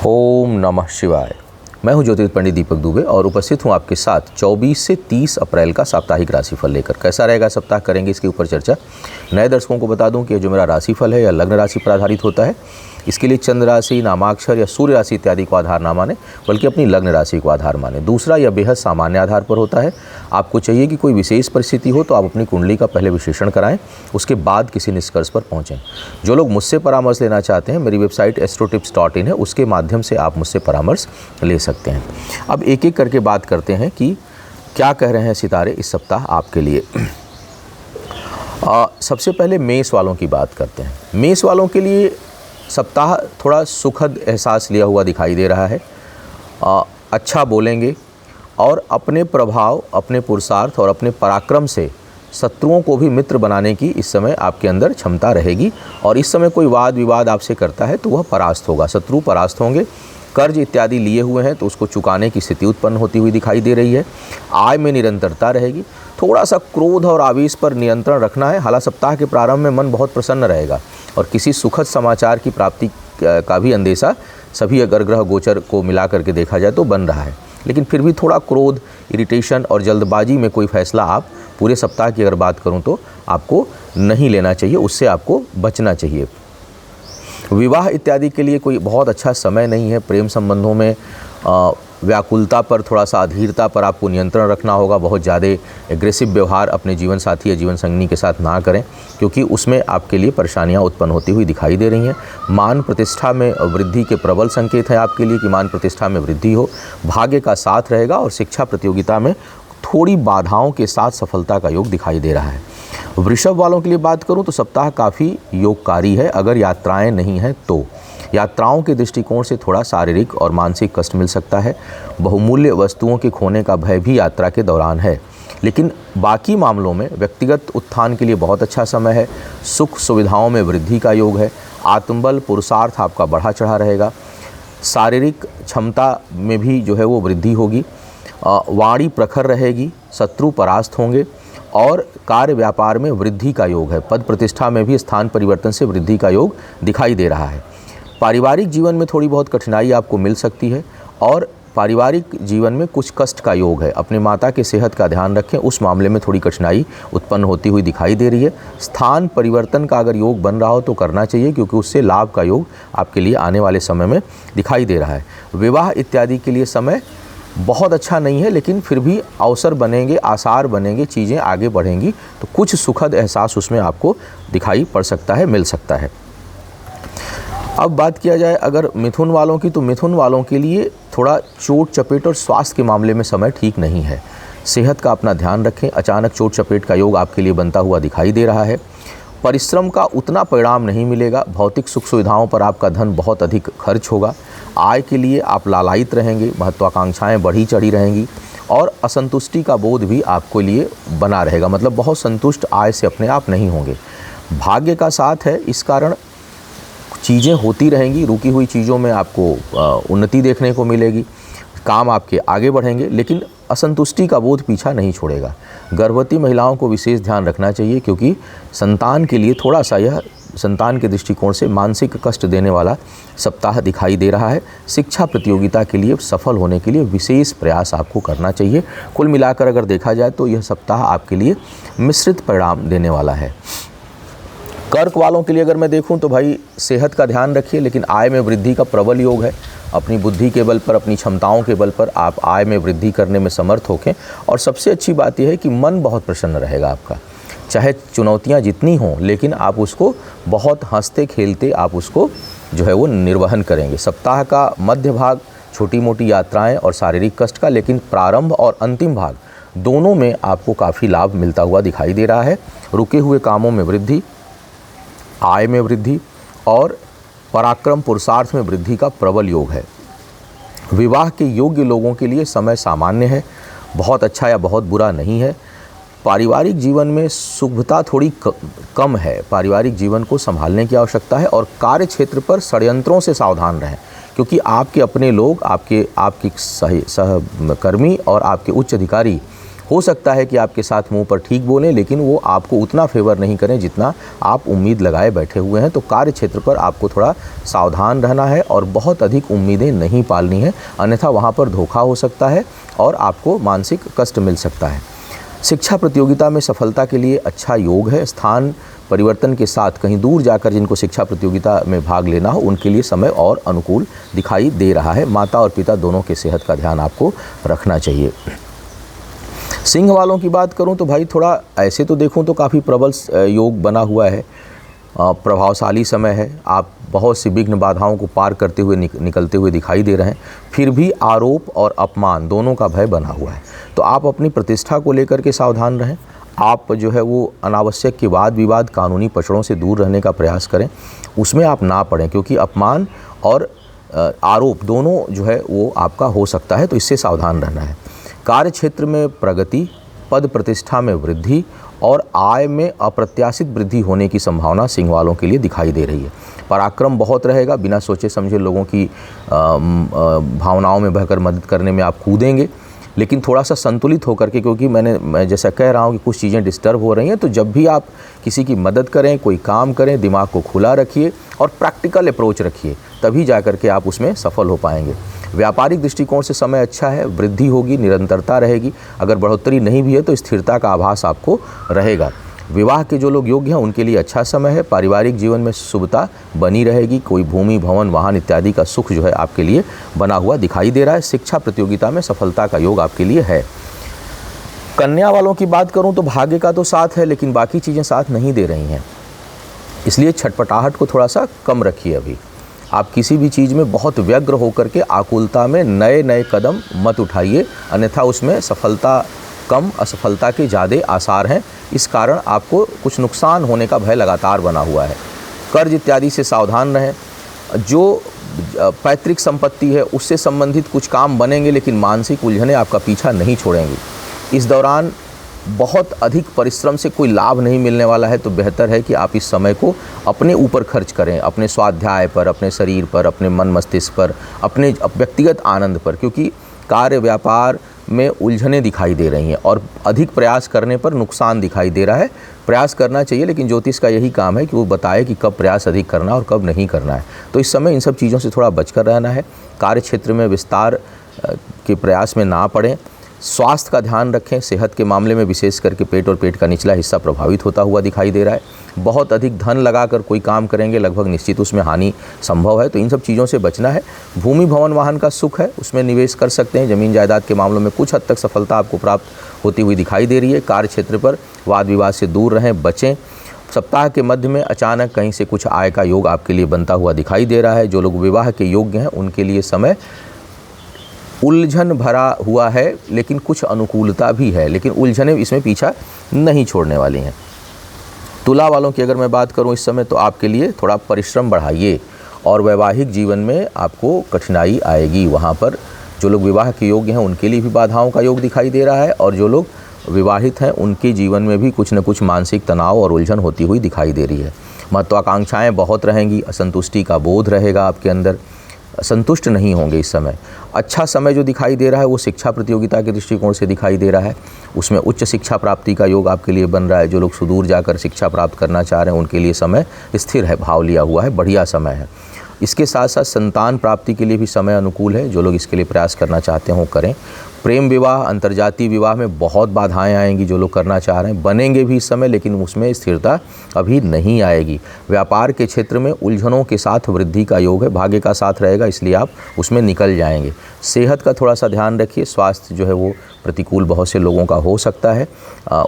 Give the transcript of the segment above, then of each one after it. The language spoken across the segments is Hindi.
ओम नमः शिवाय। मैं हूं ज्योतिष पंडित दीपक दुबे और उपस्थित हूं आपके साथ 24 से 30 अप्रैल का साप्ताहिक राशिफल लेकर। कैसा रहेगा सप्ताह, करेंगे इसके ऊपर चर्चा। नए दर्शकों को बता दूं कि जो मेरा राशिफल है यह लग्न राशि पर आधारित होता है। इसके लिए चंद्र राशि, नामाक्षर या सूर्य राशि इत्यादि को आधार ना माने, बल्कि अपनी लग्न राशि को आधार माने। दूसरा, यह बेहद सामान्य आधार पर होता है। आपको चाहिए कि कोई विशेष परिस्थिति हो तो आप अपनी कुंडली का पहले विश्लेषण कराएं, उसके बाद किसी निष्कर्ष पर पहुंचें। जो लोग मुझसे परामर्श लेना चाहते हैं, मेरी वेबसाइट astrotips.in है, उसके माध्यम से आप मुझसे परामर्श ले सकते हैं। अब एक एक करके बात करते हैं कि क्या कह रहे हैं सितारे इस सप्ताह आपके लिए। सबसे पहले मेष वालों की बात करते हैं। मेष वालों के लिए सप्ताह थोड़ा सुखद एहसास लिया हुआ दिखाई दे रहा है। अच्छा बोलेंगे और अपने प्रभाव, अपने पुरुषार्थ और अपने पराक्रम से शत्रुओं को भी मित्र बनाने की इस समय आपके अंदर क्षमता रहेगी। और इस समय कोई वाद विवाद आपसे करता है तो वह परास्त होगा, शत्रु परास्त होंगे। कर्ज इत्यादि लिए हुए हैं तो उसको चुकाने की स्थिति उत्पन्न होती हुई दिखाई दे रही है। आय में निरंतरता रहेगी। थोड़ा सा क्रोध और आवेश पर नियंत्रण रखना है। हालांकि सप्ताह के प्रारंभ में मन बहुत प्रसन्न रहेगा और किसी सुखद समाचार की प्राप्ति का भी अंदेशा सभी अगर ग्रह गोचर को मिला करके देखा जाए तो बन रहा है। लेकिन फिर भी थोड़ा क्रोध, इरिटेशन और जल्दबाजी में कोई फैसला आप पूरे सप्ताह की अगर बात करूं तो आपको नहीं लेना चाहिए, उससे आपको बचना चाहिए। विवाह इत्यादि के लिए कोई बहुत अच्छा समय नहीं है। प्रेम संबंधों में व्याकुलता पर, थोड़ा सा अधीरता पर आपको नियंत्रण रखना होगा। बहुत ज़्यादा एग्रेसिव व्यवहार अपने जीवन साथी या जीवन संगिनी के साथ ना करें, क्योंकि उसमें आपके लिए परेशानियां उत्पन्न होती हुई दिखाई दे रही हैं। मान प्रतिष्ठा में वृद्धि के प्रबल संकेत हैं आपके लिए कि मान प्रतिष्ठा में वृद्धि हो। भाग्य का साथ रहेगा और शिक्षा प्रतियोगिता में थोड़ी बाधाओं के साथ सफलता का योग दिखाई दे रहा है। वृषभ वालों के लिए बात करूं तो सप्ताह काफ़ी योगकारी है। अगर यात्राएं नहीं हैं तो यात्राओं के दृष्टिकोण से थोड़ा शारीरिक और मानसिक कष्ट मिल सकता है। बहुमूल्य वस्तुओं के खोने का भय भी यात्रा के दौरान है। लेकिन बाकी मामलों में व्यक्तिगत उत्थान के लिए बहुत अच्छा समय है। सुख सुविधाओं में वृद्धि का योग है। आत्मबल, पुरुषार्थ आपका बढ़ा चढ़ा रहेगा। शारीरिक क्षमता में भी जो है वो वृद्धि होगी। वाणी प्रखर रहेगी। शत्रु परास्त होंगे और कार्य व्यापार में वृद्धि का योग है। पद प्रतिष्ठा में भी स्थान परिवर्तन से वृद्धि का योग दिखाई दे रहा है। पारिवारिक जीवन में थोड़ी बहुत कठिनाई आपको मिल सकती है और पारिवारिक जीवन में कुछ कष्ट का योग है। अपने माता के सेहत का ध्यान रखें, उस मामले में थोड़ी कठिनाई उत्पन्न होती हुई दिखाई दे रही है। स्थान परिवर्तन का अगर योग बन रहा हो तो करना चाहिए, क्योंकि उससे लाभ का योग आपके लिए आने वाले समय में दिखाई दे रहा है। विवाह इत्यादि के लिए समय बहुत अच्छा नहीं है, लेकिन फिर भी अवसर बनेंगे, आसार बनेंगे, चीज़ें आगे बढ़ेंगी तो कुछ सुखद एहसास उसमें आपको दिखाई पड़ सकता है, मिल सकता है। अब बात किया जाए अगर मिथुन वालों की, तो मिथुन वालों के लिए थोड़ा चोट चपेट और स्वास्थ्य के मामले में समय ठीक नहीं है। सेहत का अपना ध्यान रखें। अचानक चोट चपेट का योग आपके लिए बनता हुआ दिखाई दे रहा है। परिश्रम का उतना परिणाम नहीं मिलेगा। भौतिक सुख सुविधाओं पर आपका धन बहुत अधिक खर्च होगा। आय के लिए आप लालायित रहेंगे। महत्वाकांक्षाएं बढ़ी चढ़ी रहेंगी और असंतुष्टि का बोध भी आपके लिए बना रहेगा। मतलब बहुत संतुष्ट आय से अपने आप नहीं होंगे। भाग्य का साथ है, इस कारण चीज़ें होती रहेंगी। रुकी हुई चीज़ों में आपको उन्नति देखने को मिलेगी। काम आपके आगे बढ़ेंगे, लेकिन असंतुष्टि का बोध पीछा नहीं छोड़ेगा। गर्भवती महिलाओं को विशेष ध्यान रखना चाहिए, क्योंकि संतान के लिए थोड़ा सा यह संतान के दृष्टिकोण से मानसिक कष्ट देने वाला सप्ताह दिखाई दे रहा है। शिक्षा प्रतियोगिता के लिए सफल होने के लिए विशेष प्रयास आपको करना चाहिए। कुल मिलाकर अगर देखा जाए तो यह सप्ताह आपके लिए मिश्रित परिणाम देने वाला है। कर्क वालों के लिए अगर मैं देखूं तो भाई सेहत का ध्यान रखिए, लेकिन आय में वृद्धि का प्रबल योग है। अपनी बुद्धि के बल पर, अपनी क्षमताओं के बल पर आप आय में वृद्धि करने में समर्थ होखें। और सबसे अच्छी बात यह है कि मन बहुत प्रसन्न रहेगा आपका। चाहे चुनौतियां जितनी हों, लेकिन आप उसको बहुत हंसते खेलते आप उसको जो है वो निर्वहन करेंगे। सप्ताह का मध्य भाग छोटी मोटी यात्राएं और शारीरिक कष्ट का, लेकिन प्रारंभ और अंतिम भाग दोनों में आपको काफ़ी लाभ मिलता हुआ दिखाई दे रहा है। रुके हुए कामों में वृद्धि, आय में वृद्धि और पराक्रम पुरुषार्थ में वृद्धि का प्रबल योग है। विवाह के योग्य लोगों के लिए समय सामान्य है, बहुत अच्छा या बहुत बुरा नहीं है। पारिवारिक जीवन में शुभता थोड़ी कम है। पारिवारिक जीवन को संभालने की आवश्यकता है और कार्य क्षेत्र पर षड्यंत्रों से सावधान रहें, क्योंकि आपके अपने लोग, आपके सहकर्मी और आपके उच्च अधिकारी हो सकता है कि आपके साथ मुंह पर ठीक बोलें, लेकिन वो आपको उतना फेवर नहीं करें जितना आप उम्मीद लगाए बैठे हुए हैं। तो कार्य क्षेत्र पर आपको थोड़ा सावधान रहना है और बहुत अधिक उम्मीदें नहीं पालनी है, अन्यथा वहाँ पर धोखा हो सकता है और आपको मानसिक कष्ट मिल सकता है। शिक्षा प्रतियोगिता में सफलता के लिए अच्छा योग है। स्थान परिवर्तन के साथ कहीं दूर जाकर जिनको शिक्षा प्रतियोगिता में भाग लेना हो उनके लिए समय और अनुकूल दिखाई दे रहा है। माता और पिता दोनों के सेहत का ध्यान आपको रखना चाहिए। सिंह वालों की बात करूं तो भाई थोड़ा ऐसे तो देखूं तो काफ़ी प्रबल योग बना हुआ है, प्रभावशाली समय है। आप बहुत सी विघ्न बाधाओं को पार करते हुए निकलते हुए दिखाई दे रहे हैं। फिर भी आरोप और अपमान दोनों का भय बना हुआ है, तो आप अपनी प्रतिष्ठा को लेकर के सावधान रहें। आप जो है वो अनावश्यक के वाद विवाद, कानूनी पचड़ों से दूर रहने का प्रयास करें, उसमें आप ना पड़ें, क्योंकि अपमान और आरोप दोनों जो है वो आपका हो सकता है, तो इससे सावधान रहना है। कार्य क्षेत्र में प्रगति, पद प्रतिष्ठा में वृद्धि और आय में अप्रत्याशित वृद्धि होने की संभावना सिंह वालों के लिए दिखाई दे रही है। पराक्रम बहुत रहेगा, बिना सोचे समझे लोगों की भावनाओं में बहकर मदद करने में आप कूदेंगे, लेकिन थोड़ा सा संतुलित होकर के, क्योंकि मैं जैसा कह रहा हूँ कि कुछ चीज़ें डिस्टर्ब हो रही हैं। तो जब भी आप किसी की मदद करें, कोई काम करें, दिमाग को खुला रखिए और प्रैक्टिकल अप्रोच रखिए, तभी जा कर के आप उसमें सफल हो पाएंगे। व्यापारिक दृष्टिकोण से समय अच्छा है, वृद्धि होगी, निरंतरता रहेगी। अगर बढ़ोतरी नहीं भी है तो स्थिरता का आभास आपको रहेगा। विवाह के जो लोग योग्य हैं उनके लिए अच्छा समय है। पारिवारिक जीवन में शुभता बनी रहेगी। कोई भूमि, भवन, वाहन इत्यादि का सुख जो है आपके लिए बना हुआ दिखाई दे रहा है। शिक्षा प्रतियोगिता में सफलता का योग आपके लिए है। कन्या वालों की बात करूं तो भाग्य का तो साथ है, लेकिन बाकी चीज़ें साथ नहीं दे रही हैं, इसलिए छटपटाहट को थोड़ा सा कम रखिए। अभी आप किसी भी चीज़ में बहुत व्यग्र होकर के आकुलता में नए नए कदम मत उठाइए, अन्यथा उसमें सफलता कम, असफलता के ज़्यादा आसार हैं। इस कारण आपको कुछ नुकसान होने का भय लगातार बना हुआ है। कर्ज इत्यादि से सावधान रहें। जो पैतृक संपत्ति है उससे संबंधित कुछ काम बनेंगे, लेकिन मानसिक उलझनें आपका पीछा नहीं छोड़ेंगी। इस दौरान बहुत अधिक परिश्रम से कोई लाभ नहीं मिलने वाला है, तो बेहतर है कि आप इस समय को अपने ऊपर खर्च करें, अपने स्वाध्याय पर, अपने शरीर पर, अपने मन मस्तिष्क पर, अपने व्यक्तिगत आनंद पर, क्योंकि कार्य व्यापार में उलझनें दिखाई दे रही हैं और अधिक प्रयास करने पर नुकसान दिखाई दे रहा है। प्रयास करना चाहिए, लेकिन ज्योतिष का यही काम है कि वो बताए कि कब प्रयास अधिक करना और कब नहीं करना है। तो इस समय इन सब चीज़ों से थोड़ा बचकर रहना है। कार्य क्षेत्र में विस्तार के प्रयास में ना पड़ें। स्वास्थ्य का ध्यान रखें। सेहत के मामले में विशेष करके पेट और पेट का निचला हिस्सा प्रभावित होता हुआ दिखाई दे रहा है। बहुत अधिक धन लगाकर कोई काम करेंगे, लगभग निश्चित उसमें हानि संभव है, तो इन सब चीज़ों से बचना है। भूमि, भवन, वाहन का सुख है, उसमें निवेश कर सकते हैं। ज़मीन जायदाद के मामलों में कुछ हद तक सफलता आपको प्राप्त होती हुई दिखाई दे रही है। कार्य क्षेत्र पर वाद विवाद से दूर रहें, बचें। सप्ताह के मध्य में अचानक कहीं से कुछ आय का योग आपके लिए बनता हुआ दिखाई दे रहा है। जो लोग विवाह के योग्य हैं उनके लिए समय उलझन भरा हुआ है, लेकिन कुछ अनुकूलता भी है, लेकिन उलझनें इसमें पीछा नहीं छोड़ने वाली हैं। तुला वालों की अगर मैं बात करूं इस समय, तो आपके लिए थोड़ा परिश्रम बढ़ाइए और वैवाहिक जीवन में आपको कठिनाई आएगी। वहाँ पर जो लोग विवाह के योग्य हैं उनके लिए भी बाधाओं का योग दिखाई दे रहा है, और जो लोग विवाहित हैं उनके जीवन में भी कुछ न कुछ मानसिक तनाव और उलझन होती हुई दिखाई दे रही है। महत्वाकांक्षाएँ बहुत रहेंगी, असंतुष्टि का बोध रहेगा आपके अंदर, संतुष्ट नहीं होंगे इस समय। अच्छा समय जो दिखाई दे रहा है वो शिक्षा प्रतियोगिता के दृष्टिकोण से दिखाई दे रहा है। उसमें उच्च शिक्षा प्राप्ति का योग आपके लिए बन रहा है। जो लोग सुदूर जाकर शिक्षा प्राप्त करना चाह रहे हैं उनके लिए समय स्थिर है, भाव लिया हुआ है, बढ़िया समय है। इसके साथ साथ संतान प्राप्ति के लिए भी समय अनुकूल है। जो लोग इसके लिए प्रयास करना चाहते हैं वो करें। प्रेम विवाह, अंतर्जातीय विवाह में बहुत बाधाएं आएंगी। जो लोग करना चाह रहे हैं बनेंगे भी इस समय, लेकिन उसमें स्थिरता अभी नहीं आएगी। व्यापार के क्षेत्र में उलझनों के साथ वृद्धि का योग है, भाग्य का साथ रहेगा, इसलिए आप उसमें निकल जाएंगे। सेहत का थोड़ा सा ध्यान रखिए। स्वास्थ्य जो है वो प्रतिकूल बहुत से लोगों का हो सकता है,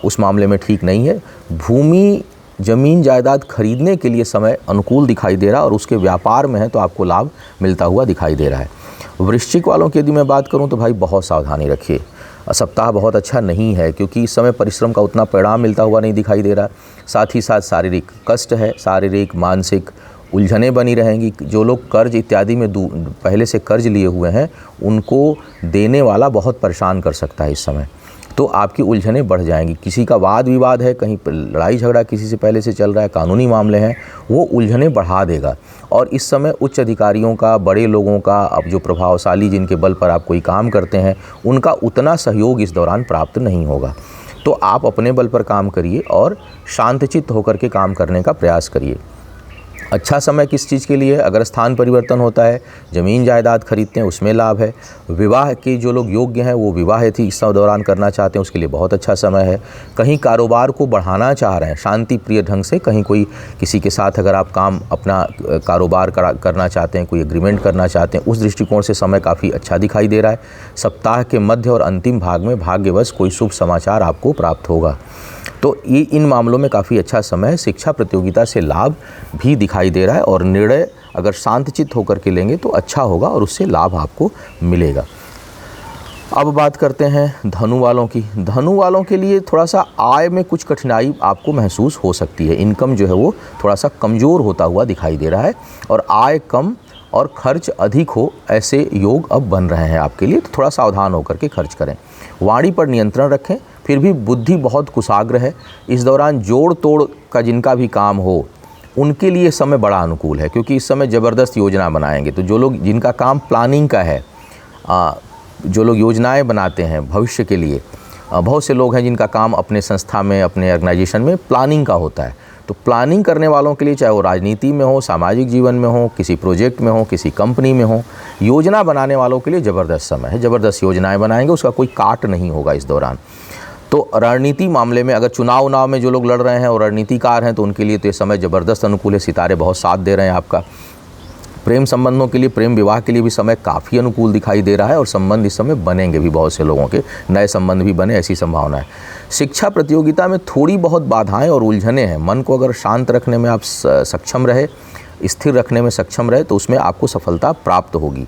उस मामले में ठीक नहीं है। भूमि, ज़मीन जायदाद खरीदने के लिए समय अनुकूल दिखाई दे रहा है, और उसके व्यापार में है तो आपको लाभ मिलता हुआ दिखाई दे रहा है। वृश्चिक वालों की यदि मैं बात करूं तो भाई बहुत सावधानी रखिए। सप्ताह बहुत अच्छा नहीं है, क्योंकि इस समय परिश्रम का उतना परिणाम मिलता हुआ नहीं दिखाई दे रहा। साथ ही साथ शारीरिक कष्ट है, शारीरिक मानसिक उलझनें बनी रहेंगी। जो लोग कर्ज इत्यादि में पहले से कर्ज लिए हुए हैं उनको देने वाला बहुत परेशान कर सकता है इस समय। तो आपकी उलझनें बढ़ जाएंगी। किसी का वाद विवाद है, कहीं लड़ाई झगड़ा किसी से पहले से चल रहा है, कानूनी मामले हैं, वो उलझनें बढ़ा देगा। और इस समय उच्च अधिकारियों का, बड़े लोगों का, अब जो प्रभावशाली जिनके बल पर आप कोई काम करते हैं, उनका उतना सहयोग इस दौरान प्राप्त नहीं होगा। तो आप अपने बल पर काम करिए और शांतचित्त होकर के काम करने का प्रयास करिए। अच्छा समय किस चीज़ के लिए? अगर स्थान परिवर्तन होता है, ज़मीन जायदाद खरीदते हैं, उसमें लाभ है। विवाह के जो लोग योग्य हैं वो विवाह हेतु इस दौरान करना चाहते हैं, उसके लिए बहुत अच्छा समय है। कहीं कारोबार को बढ़ाना चाह रहे हैं शांति प्रिय ढंग से, कहीं कोई किसी के साथ अगर आप काम अपना कारोबार करना चाहते हैं, कोई एग्रीमेंट करना चाहते हैं, उस दृष्टिकोण से समय काफ़ी अच्छा दिखाई दे रहा है। सप्ताह के मध्य और अंतिम भाग में भाग्यवश कोई शुभ समाचार आपको प्राप्त होगा। तो ये इन मामलों में काफ़ी अच्छा समय है। शिक्षा प्रतियोगिता से लाभ भी दिखाई दे रहा है और निर्णय अगर शांतचित्त होकर के लेंगे तो अच्छा होगा और उससे लाभ आपको मिलेगा। अब बात करते हैं धनु वालों की। धनु वालों के लिए थोड़ा सा आय में कुछ कठिनाई आपको महसूस हो सकती है। इनकम जो है वो थोड़ा सा कमज़ोर होता हुआ दिखाई दे रहा है और आय कम और खर्च अधिक हो, ऐसे योग अब बन रहे हैं आपके लिए। तो थोड़ा सावधान होकर के खर्च करें। वाणी पर नियंत्रण रखें, फिर भी बुद्धि बहुत कुशाग्र है। इस दौरान जोड़ तोड़ का जिनका भी काम हो उनके लिए समय बड़ा अनुकूल है, क्योंकि इस समय ज़बरदस्त योजना बनाएंगे। तो जो लोग जिनका काम प्लानिंग का है, जो लोग योजनाएं बनाते हैं भविष्य के लिए, बहुत से लोग हैं जिनका काम अपने संस्था में, अपने ऑर्गेनाइजेशन में प्लानिंग का होता है। तो प्लानिंग करने वालों के लिए, चाहे वो राजनीति में हो, सामाजिक जीवन में हो, किसी प्रोजेक्ट में हो, किसी कंपनी में हो, योजना बनाने वालों के लिए ज़बरदस्त समय है। ज़बरदस्त योजनाएं बनाएंगे, उसका कोई काट नहीं होगा इस दौरान। तो रणनीति मामले में अगर चुनाव में जो लोग लड़ रहे हैं और रणनीतिकार हैं तो उनके लिए तो ये समय ज़बरदस्त अनुकूल है। सितारे बहुत साथ दे रहे हैं आपका। प्रेम संबंधों के लिए, प्रेम विवाह के लिए भी समय काफ़ी अनुकूल दिखाई दे रहा है और संबंध इस समय बनेंगे भी, बहुत से लोगों के नए संबंध भी बने, ऐसी संभावना है। शिक्षा प्रतियोगिता में थोड़ी बहुत बाधाएं और उलझनें हैं। मन को अगर शांत रखने में आप सक्षम रहे, स्थिर रखने में सक्षम रहे, तो उसमें आपको सफलता प्राप्त होगी।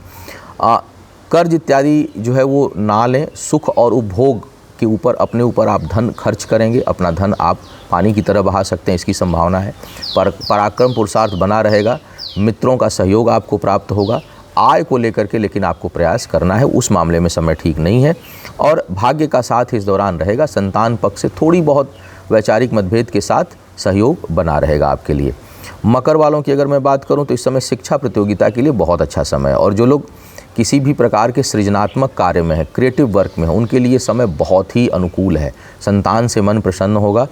कर्ज इत्यादि जो है वो ना लें। सुख और उपभोग के ऊपर, अपने ऊपर आप धन खर्च करेंगे, अपना धन आप पानी की तरह बहा सकते हैं, इसकी संभावना है। पराक्रम पुरुषार्थ बना रहेगा। मित्रों का सहयोग आपको प्राप्त होगा। आय को लेकर के लेकिन आपको प्रयास करना है, उस मामले में समय ठीक नहीं है। और भाग्य का साथ इस दौरान रहेगा। संतान पक्ष से थोड़ी बहुत वैचारिक मतभेद के साथ सहयोग बना रहेगा आपके लिए। मकर वालों की अगर मैं बात करूं तो इस समय शिक्षा प्रतियोगिता के लिए बहुत अच्छा समय है। और जो लोग किसी भी प्रकार के सृजनात्मक कार्य में है, क्रिएटिव वर्क में है, उनके लिए समय बहुत ही अनुकूल है। संतान से मन प्रसन्न होगा।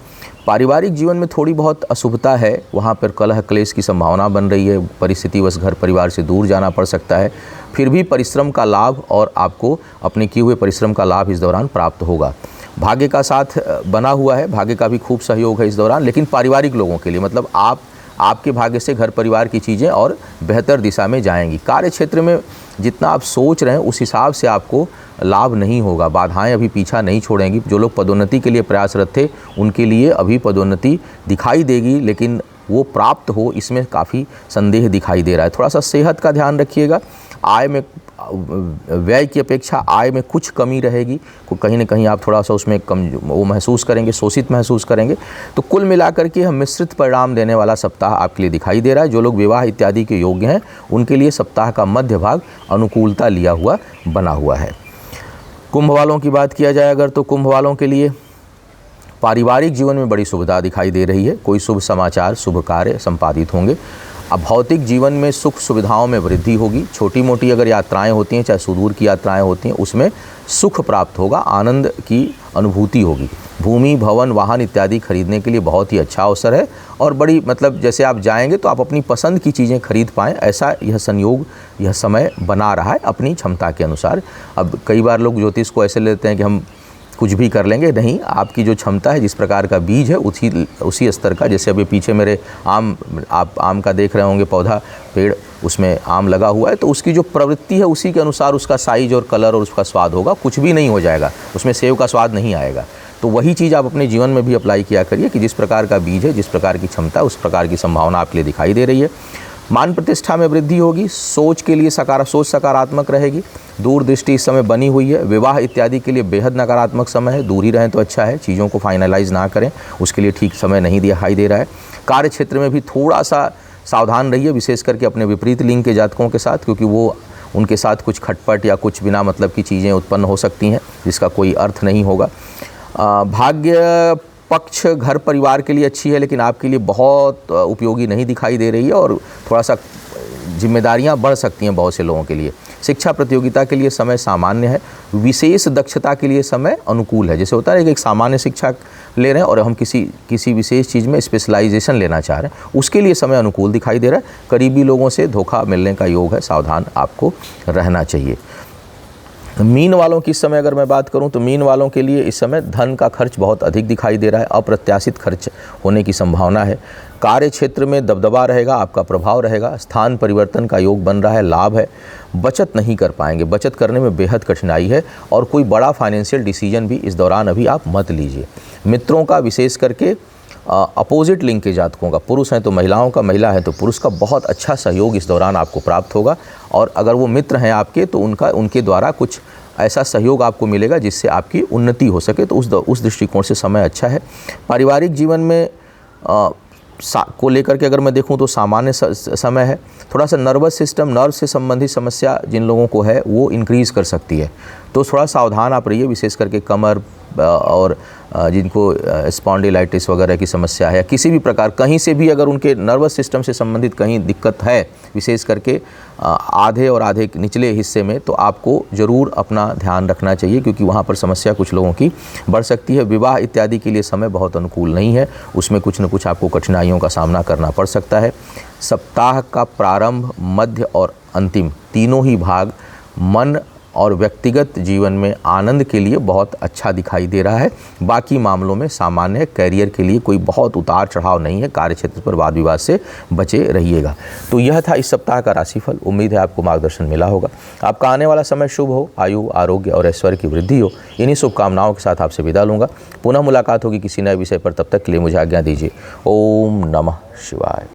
पारिवारिक जीवन में थोड़ी बहुत अशुभता है, वहाँ पर कलह क्लेश की संभावना बन रही है। परिस्थितिवश घर परिवार से दूर जाना पड़ सकता है। फिर भी परिश्रम का लाभ और आपको अपने किए हुए परिश्रम का लाभ इस दौरान प्राप्त होगा। भाग्य का साथ बना हुआ है, भाग्य का भी खूब सहयोग है इस दौरान। लेकिन पारिवारिक लोगों के लिए, मतलब आपके भाग्य से घर परिवार की चीज़ें और बेहतर दिशा में जाएंगी। कार्य क्षेत्र में जितना आप सोच रहे हैं उस हिसाब से आपको लाभ नहीं होगा। बाधाएं अभी पीछा नहीं छोड़ेंगी। जो लोग पदोन्नति के लिए प्रयासरत थे उनके लिए अभी पदोन्नति दिखाई देगी, लेकिन वो प्राप्त हो इसमें काफ़ी संदेह दिखाई दे रहा है। थोड़ा सा सेहत का ध्यान रखिएगा। आय में व्यय की अपेक्षा आय में कुछ कमी रहेगी। कहीं ना कहीं आप थोड़ा सा उसमें कम वो महसूस करेंगे, शोषित महसूस करेंगे। तो कुल मिलाकर के हम मिश्रित परिणाम देने वाला सप्ताह आपके लिए दिखाई दे रहा है। जो लोग विवाह इत्यादि के योग्य हैं उनके लिए सप्ताह का मध्य भाग अनुकूलता लिया हुआ बना हुआ है। कुंभ वालों की बात किया जाए अगर, तो कुंभ वालों के लिए पारिवारिक जीवन में बड़ी सुविधा दिखाई दे रही है। कोई शुभ समाचार, शुभ कार्य संपादित होंगे। अब भौतिक जीवन में सुख सुविधाओं में वृद्धि होगी। छोटी मोटी अगर यात्राएं होती हैं, चाहे सुदूर की यात्राएं होती हैं, उसमें सुख प्राप्त होगा, आनंद की अनुभूति होगी। भूमि, भवन, वाहन इत्यादि खरीदने के लिए बहुत ही अच्छा अवसर है। और बड़ी मतलब जैसे आप जाएंगे तो आप अपनी पसंद की चीज़ें खरीद पाएँ, ऐसा यह संयोग, यह समय बना रहा है अपनी क्षमता के अनुसार। अब कई बार लोग ज्योतिष को ऐसे लेते हैं कि हम कुछ भी कर लेंगे। नहीं, आपकी जो क्षमता है, जिस प्रकार का बीज है, उसी स्तर का। जैसे अभी पीछे मेरे आप आम का देख रहे होंगे पौधा, पेड़, उसमें आम लगा हुआ है, तो उसकी जो प्रवृत्ति है उसी के अनुसार उसका साइज और कलर और उसका स्वाद होगा। कुछ भी नहीं हो जाएगा, उसमें सेब का स्वाद नहीं आएगा। तो वही चीज़ आप अपने जीवन में भी अप्लाई किया करिए कि जिस प्रकार का बीज है, जिस प्रकार की क्षमता, उस प्रकार की संभावना आपके लिए दिखाई दे रही है। मान प्रतिष्ठा में वृद्धि होगी। सोच के लिए सोच सकारात्मक रहेगी। दूरदृष्टि इस समय बनी हुई है। विवाह इत्यादि के लिए बेहद नकारात्मक समय है। दूर ही रहें तो अच्छा है। चीज़ों को फाइनलाइज ना करें, उसके लिए ठीक समय नहीं दिखाई दे रहा है। कार्य क्षेत्र में भी थोड़ा सा सावधान रहिए, विशेष करके अपने विपरीत लिंग के जातकों के साथ, क्योंकि वो उनके साथ कुछ खटपट या कुछ बिना मतलब की चीज़ें उत्पन्न हो सकती हैं जिसका कोई अर्थ नहीं होगा। भाग्य पक्ष घर परिवार के लिए अच्छी है, लेकिन आपके लिए बहुत उपयोगी नहीं दिखाई दे रही है और थोड़ा सा जिम्मेदारियां बढ़ सकती हैं बहुत से लोगों के लिए। शिक्षा प्रतियोगिता के लिए समय सामान्य है। विशेष दक्षता के लिए समय अनुकूल है। जैसे होता है कि एक सामान्य शिक्षा ले रहे हैं और हम किसी विशेष चीज़ में स्पेशलाइजेशन लेना चाह रहे हैं, उसके लिए समय अनुकूल दिखाई दे रहा है। करीबी लोगों से धोखा मिलने का योग है, सावधान आपको रहना चाहिए। मीन वालों की इस समय अगर मैं बात करूं तो मीन वालों के लिए इस समय धन का खर्च बहुत अधिक दिखाई दे रहा है। अप्रत्याशित खर्च होने की संभावना है। कार्य क्षेत्र में दबदबा रहेगा, आपका प्रभाव रहेगा। स्थान परिवर्तन का योग बन रहा है, लाभ है। बचत नहीं कर पाएंगे, बचत करने में बेहद कठिनाई है और कोई बड़ा फाइनेंशियल डिसीजन भी इस दौरान अभी आप मत लीजिए। मित्रों का विशेष करके अपोजिट लिंग के जातकों का, पुरुष हैं तो महिलाओं का, महिला है तो पुरुष का बहुत अच्छा सहयोग इस दौरान आपको प्राप्त होगा। और अगर वो मित्र हैं आपके तो उनके द्वारा कुछ ऐसा सहयोग आपको मिलेगा जिससे आपकी उन्नति हो सके, तो उस दृष्टिकोण से समय अच्छा है। पारिवारिक जीवन में को लेकर के अगर मैं देखूं तो सामान्य समय है। थोड़ा सा नर्वस सिस्टम, नर्व से संबंधित समस्या जिन लोगों को है वो इंक्रीज़ कर सकती है, तो थोड़ा सावधान आप रहिए। विशेष करके कमर और जिनको स्पॉन्डिलाइटिस वगैरह की समस्या है या किसी भी प्रकार कहीं से भी अगर उनके नर्वस सिस्टम से संबंधित कहीं दिक्कत है, विशेष करके आधे और आधे निचले हिस्से में, तो आपको ज़रूर अपना ध्यान रखना चाहिए क्योंकि वहाँ पर समस्या कुछ लोगों की बढ़ सकती है। विवाह इत्यादि के लिए समय बहुत अनुकूल नहीं है, उसमें कुछ न कुछ आपको कठिनाइयों का सामना करना पड़ सकता है। सप्ताह का प्रारंभ, मध्य और अंतिम तीनों ही भाग मन और व्यक्तिगत जीवन में आनंद के लिए बहुत अच्छा दिखाई दे रहा है। बाकी मामलों में सामान्य है। कैरियर के लिए कोई बहुत उतार चढ़ाव नहीं है। कार्यक्षेत्र पर वाद विवाद से बचे रहिएगा। तो यह था इस सप्ताह का राशिफल। उम्मीद है आपको मार्गदर्शन मिला होगा। आपका आने वाला समय शुभ हो, आयु, आरोग्य और ऐश्वर्य की वृद्धि हो। इन्हीं शुभकामनाओं के साथ आपसे विदा लूँगा। पुनः मुलाकात होगी किसी नए विषय पर। तब तक के लिए मुझे आज्ञा दीजिए। ओम नमः शिवाय।